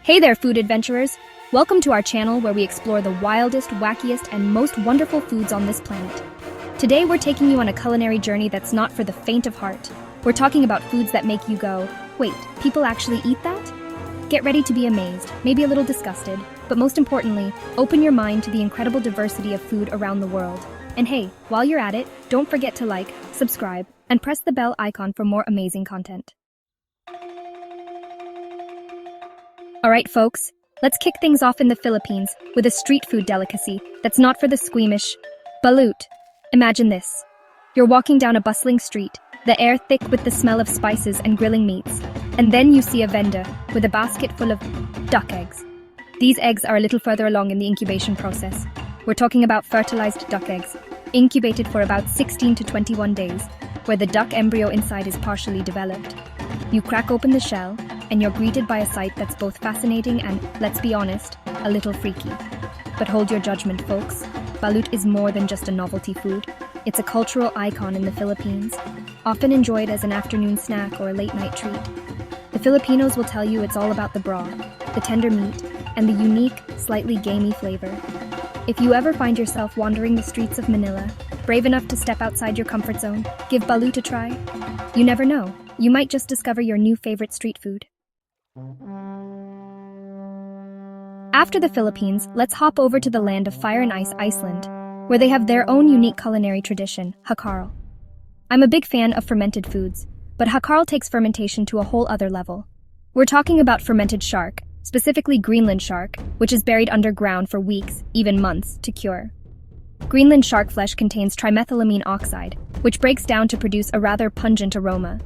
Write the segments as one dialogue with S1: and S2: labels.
S1: Hey there, food adventurers! Welcome to our channel where we explore the wildest, wackiest, and most wonderful foods on this planet. Today we're taking you on a culinary journey that's not for the faint of heart. We're talking about foods that make you go, wait, people actually eat that? Get ready to be amazed, maybe a little disgusted, but most importantly, open your mind to the incredible diversity of food around the world. And hey, while you're at it, don't forget to like, subscribe, and press the bell icon for more amazing content. Alright folks, let's kick things off in the Philippines with a street food delicacy that's not for the squeamish. Balut. Imagine this. You're walking down a bustling street, the air thick with the smell of spices and grilling meats, and then you see a vendor with a basket full of duck eggs. These eggs are a little further along in the incubation process. We're talking about fertilized duck eggs, incubated for about 16 to 21 days, where the duck embryo inside is partially developed. You crack open the shell, and you're greeted by a sight that's both fascinating and, let's be honest, a little freaky. But hold your judgment, folks. Balut is more than just a novelty food. It's a cultural icon in the Philippines, often enjoyed as an afternoon snack or a late-night treat. The Filipinos will tell you it's all about the broth, the tender meat, and the unique, slightly gamey flavor. If you ever find yourself wandering the streets of Manila, brave enough to step outside your comfort zone, give balut a try. You never know, you might just discover your new favorite street food. After the Philippines, let's hop over to the land of fire and ice, Iceland, where they have their own unique culinary tradition, hakarl. I'm a big fan of fermented foods, but hakarl takes fermentation to a whole other level. We're talking about fermented shark, specifically Greenland shark, which is buried underground for weeks, even months, to cure. Greenland shark flesh contains trimethylamine oxide, which breaks down to produce a rather pungent aroma.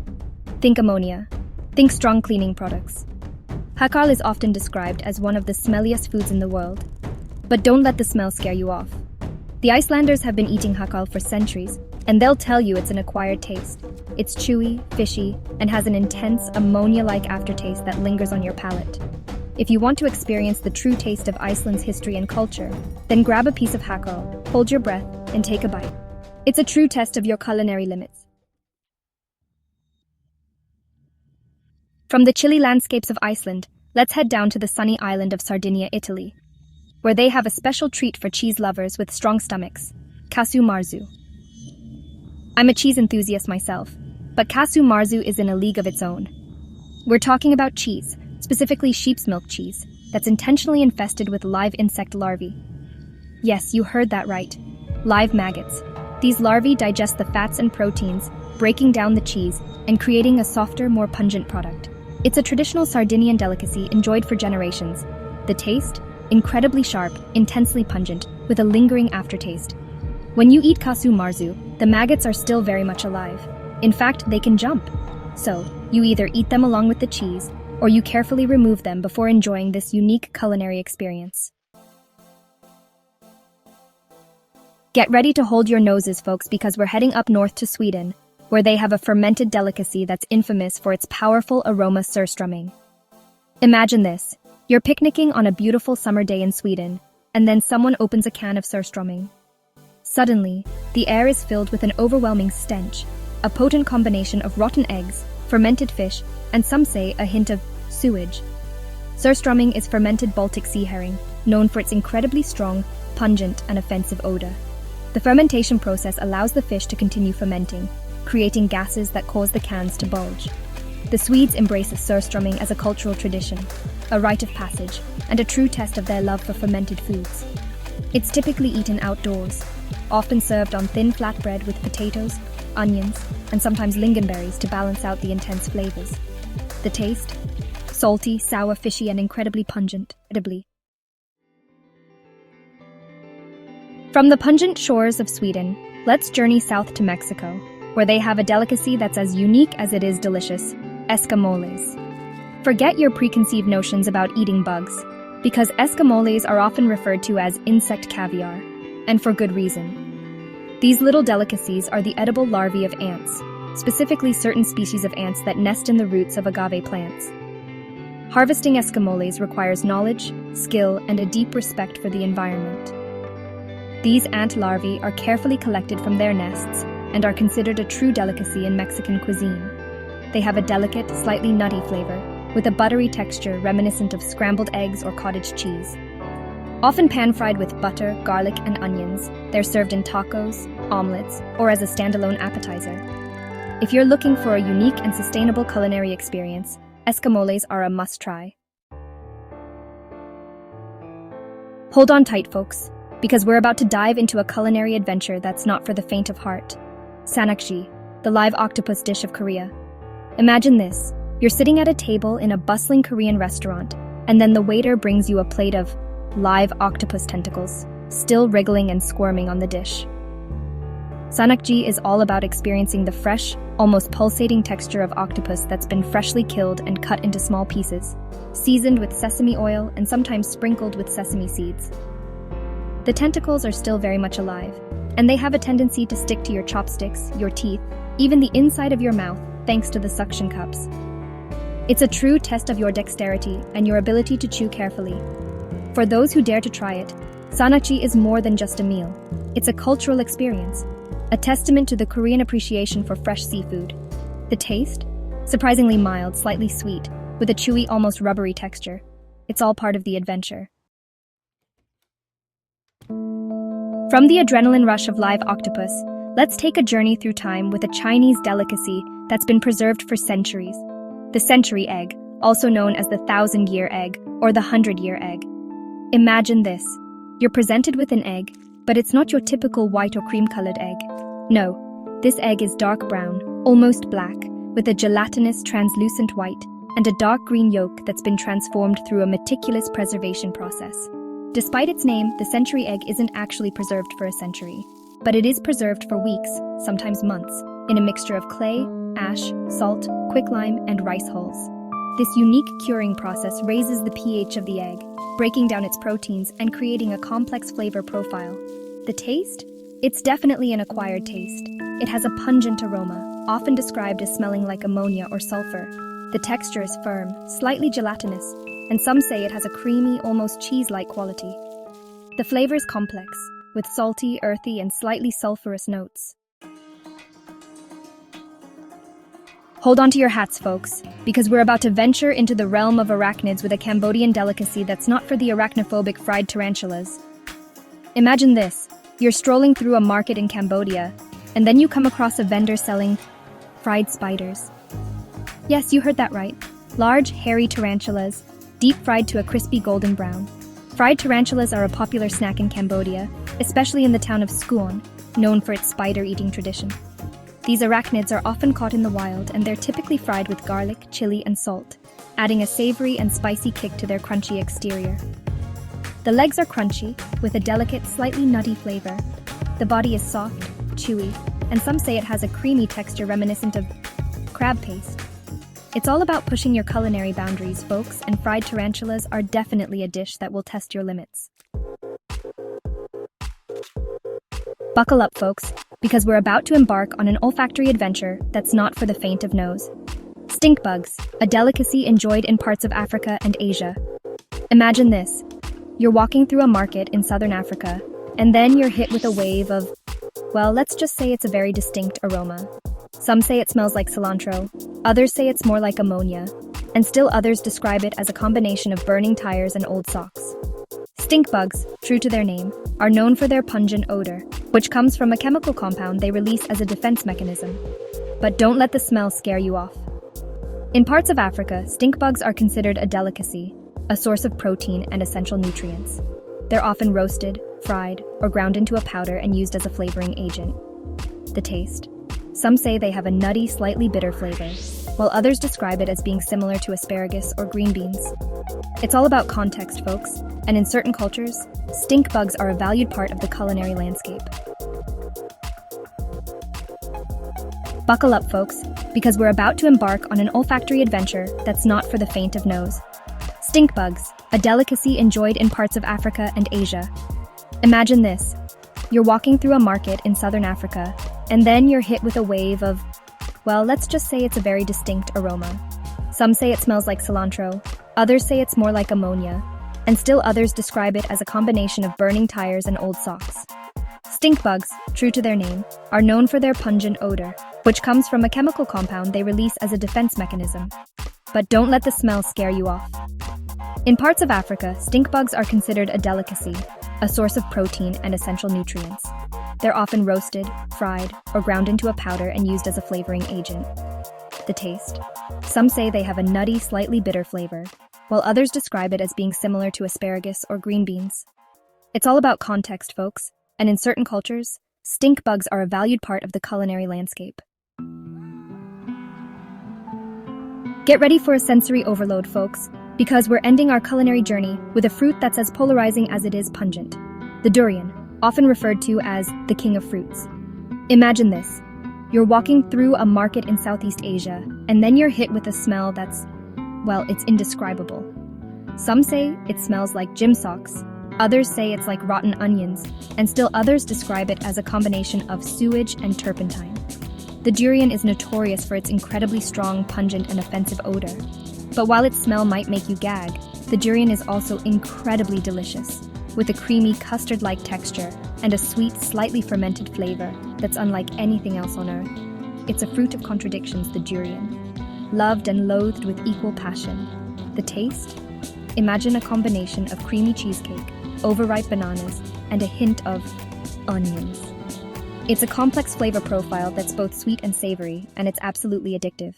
S1: Think ammonia. Think strong cleaning products. Hakarl is often described as one of the smelliest foods in the world. But don't let the smell scare you off. The Icelanders have been eating hakarl for centuries, and they'll tell you it's an acquired taste. It's chewy, fishy, and has an intense, ammonia-like aftertaste that lingers on your palate. If you want to experience the true taste of Iceland's history and culture, then grab a piece of hakarl, hold your breath, and take a bite. It's a true test of your culinary limits. From the chilly landscapes of Iceland, let's head down to the sunny island of Sardinia, Italy, where they have a special treat for cheese lovers with strong stomachs, casu marzu. I'm a cheese enthusiast myself, but casu marzu is in a league of its own. We're talking about cheese, specifically sheep's milk cheese, that's intentionally infested with live insect larvae. Yes, you heard that right. Live maggots. These larvae digest the fats and proteins, breaking down the cheese and creating a softer, more pungent product. It's a traditional Sardinian delicacy enjoyed for generations. The taste? Incredibly sharp, intensely pungent, with a lingering aftertaste. When you eat casu marzu, the maggots are still very much alive. In fact, they can jump. So, you either eat them along with the cheese, or you carefully remove them before enjoying this unique culinary experience. Get ready to hold your noses, folks, because we're heading up north to Sweden, where they have a fermented delicacy that's infamous for its powerful aroma surströmming. Imagine this. You're picnicking on a beautiful summer day in Sweden, and then someone opens a can of surströmming. Suddenly, the air is filled with an overwhelming stench, a potent combination of rotten eggs, fermented fish, and some say a hint of sewage. Surströmming is fermented Baltic sea herring, known for its incredibly strong, pungent, and offensive odor. The fermentation process allows the fish to continue fermenting, creating gases that cause the cans to bulge. The Swedes embrace surströmming as a cultural tradition, a rite of passage, and a true test of their love for fermented foods. It's typically eaten outdoors, often served on thin flatbread with potatoes, onions, and sometimes lingonberries to balance out the intense flavors. The taste? Salty, sour, fishy, and incredibly pungent. From the pungent shores of Sweden, let's journey south to Mexico, where they have a delicacy that's as unique as it is delicious, escamoles. Forget your preconceived notions about eating bugs, because escamoles are often referred to as insect caviar, and for good reason. These little delicacies are the edible larvae of ants, specifically certain species of ants that nest in the roots of agave plants. Harvesting escamoles requires knowledge, skill, and a deep respect for the environment. These ant larvae are carefully collected from their nests and are considered a true delicacy in Mexican cuisine. They have a delicate, slightly nutty flavor, with a buttery texture reminiscent of scrambled eggs or cottage cheese. Often pan-fried with butter, garlic, and onions, they're served in tacos, omelets, or as a standalone appetizer. If you're looking for a unique and sustainable culinary experience, escamoles are a must-try. Hold on tight, folks, because we're about to dive into a culinary adventure that's not for the faint of heart. Sanakji, the live octopus dish of Korea. Imagine this. You're sitting at a table in a bustling Korean restaurant, and then the waiter brings you a plate of live octopus tentacles, still wriggling and squirming on the dish. Sanakji is all about experiencing the fresh, almost pulsating texture of octopus that's been freshly killed and cut into small pieces, seasoned with sesame oil and sometimes sprinkled with sesame seeds. The tentacles are still very much alive, and they have a tendency to stick to your chopsticks, your teeth, even the inside of your mouth, thanks to the suction cups. It's a true test of your dexterity and your ability to chew carefully. For those who dare to try it, sanakji is more than just a meal. It's a cultural experience, a testament to the Korean appreciation for fresh seafood. The taste? Surprisingly mild, slightly sweet, with a chewy, almost rubbery texture. It's all part of the adventure. From the adrenaline rush of live octopus, let's take a journey through time with a Chinese delicacy that's been preserved for centuries. The century egg, also known as the 1,000-year egg or the 100-year egg. Imagine this. You're presented with an egg, but it's not your typical white or cream-colored egg. No, this egg is dark brown, almost black, with a gelatinous translucent white and a dark green yolk that's been transformed through a meticulous preservation process. Despite its name, the century egg isn't actually preserved for a century, but it is preserved for weeks, sometimes months, in a mixture of clay, ash, salt, quicklime, and rice hulls. This unique curing process raises the pH of the egg, breaking down its proteins and creating a complex flavor profile. The taste? It's definitely an acquired taste. It has a pungent aroma, often described as smelling like ammonia or sulfur. The texture is firm, slightly gelatinous, and some say it has a creamy, almost cheese-like quality. The flavor is complex, with salty, earthy, and slightly sulfurous notes. Hold on to your hats, folks, because we're about to venture into the realm of arachnids with a Cambodian delicacy that's not for the arachnophobic fried tarantulas. Imagine this. You're strolling through a market in Cambodia, and then you come across a vendor selling fried spiders. Yes, you heard that right. Large, hairy tarantulas, deep-fried to a crispy golden brown. Fried tarantulas are a popular snack in Cambodia, especially in the town of Skuon, known for its spider-eating tradition. These arachnids are often caught in the wild, and they're typically fried with garlic, chili, and salt, adding a savory and spicy kick to their crunchy exterior. The legs are crunchy, with a delicate, slightly nutty flavor. The body is soft, chewy, and some say it has a creamy texture reminiscent of crab paste. It's all about pushing your culinary boundaries, folks, and fried tarantulas are definitely a dish that will test your limits. Buckle up, folks, because we're about to embark on an olfactory adventure that's not for the faint of nose. Stink bugs, a delicacy enjoyed in parts of Africa and Asia. Imagine this. You're walking through a market in southern Africa, and then you're hit with a wave of, well, let's just say it's a very distinct aroma. Some say it smells like cilantro, others say it's more like ammonia, and still others describe it as a combination of burning tires and old socks. Stink bugs, true to their name, are known for their pungent odor, which comes from a chemical compound they release as a defense mechanism. But don't let the smell scare you off. In parts of Africa, stink bugs are considered a delicacy, a source of protein and essential nutrients. They're often roasted, fried, or ground into a powder and used as a flavoring agent. The taste? Some say they have a nutty, slightly bitter flavor, while others describe it as being similar to asparagus or green beans. It's all about context, folks, and in certain cultures, stink bugs are a valued part of the culinary landscape. Buckle up, folks, because we're about to embark on an olfactory adventure that's not for the faint of nose. Stink bugs, a delicacy enjoyed in parts of Africa and Asia. Imagine this. You're walking through a market in southern Africa, and then you're hit with a wave of, well, let's just say it's a very distinct aroma. Some say it smells like cilantro, others say it's more like ammonia, and still others describe it as a combination of burning tires and old socks. Stink bugs, true to their name, are known for their pungent odor, which comes from a chemical compound they release as a defense mechanism. but don't let the smell scare you off. In parts of Africa, stink bugs are considered a delicacy, a source of protein and essential nutrients. They're often roasted, fried, or ground into a powder and used as a flavoring agent. The taste. Some say they have a nutty, slightly bitter flavor, while others describe it as being similar to asparagus or green beans. It's all about context, folks, and in certain cultures, stink bugs are a valued part of the culinary landscape. Get ready for a sensory overload, folks, because we're ending our culinary journey with a fruit that's as polarizing as it is pungent. The durian, often referred to as the king of fruits. Imagine this. You're walking through a market in Southeast Asia, and then you're hit with a smell that's, well, it's indescribable. Some say it smells like gym socks, others say it's like rotten onions, and still others describe it as a combination of sewage and turpentine. The durian is notorious for its incredibly strong, pungent, and offensive odor. But while its smell might make you gag, the durian is also incredibly delicious, with a creamy custard-like texture and a sweet, slightly fermented flavor that's unlike anything else on earth. It's a fruit of contradictions, the durian. Loved and loathed with equal passion. The taste? Imagine a combination of creamy cheesecake, overripe bananas, and a hint of onions. It's a complex flavor profile that's both sweet and savory, and it's absolutely addictive.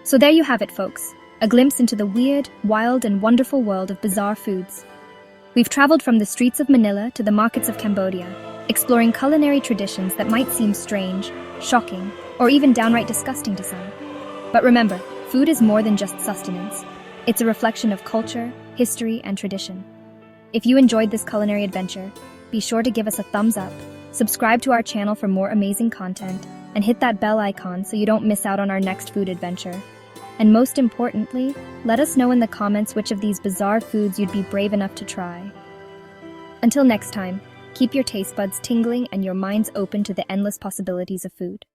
S1: So there you have it, folks. A glimpse into the weird, wild, and wonderful world of bizarre foods. We've traveled from the streets of Manila to the markets of Cambodia, exploring culinary traditions that might seem strange, shocking, or even downright disgusting to some. But remember, food is more than just sustenance. It's a reflection of culture, history, and tradition. If you enjoyed this culinary adventure, be sure to give us a thumbs up, subscribe to our channel for more amazing content, and hit that bell icon so you don't miss out on our next food adventure. And most importantly, let us know in the comments which of these bizarre foods you'd be brave enough to try. Until next time, keep your taste buds tingling and your minds open to the endless possibilities of food.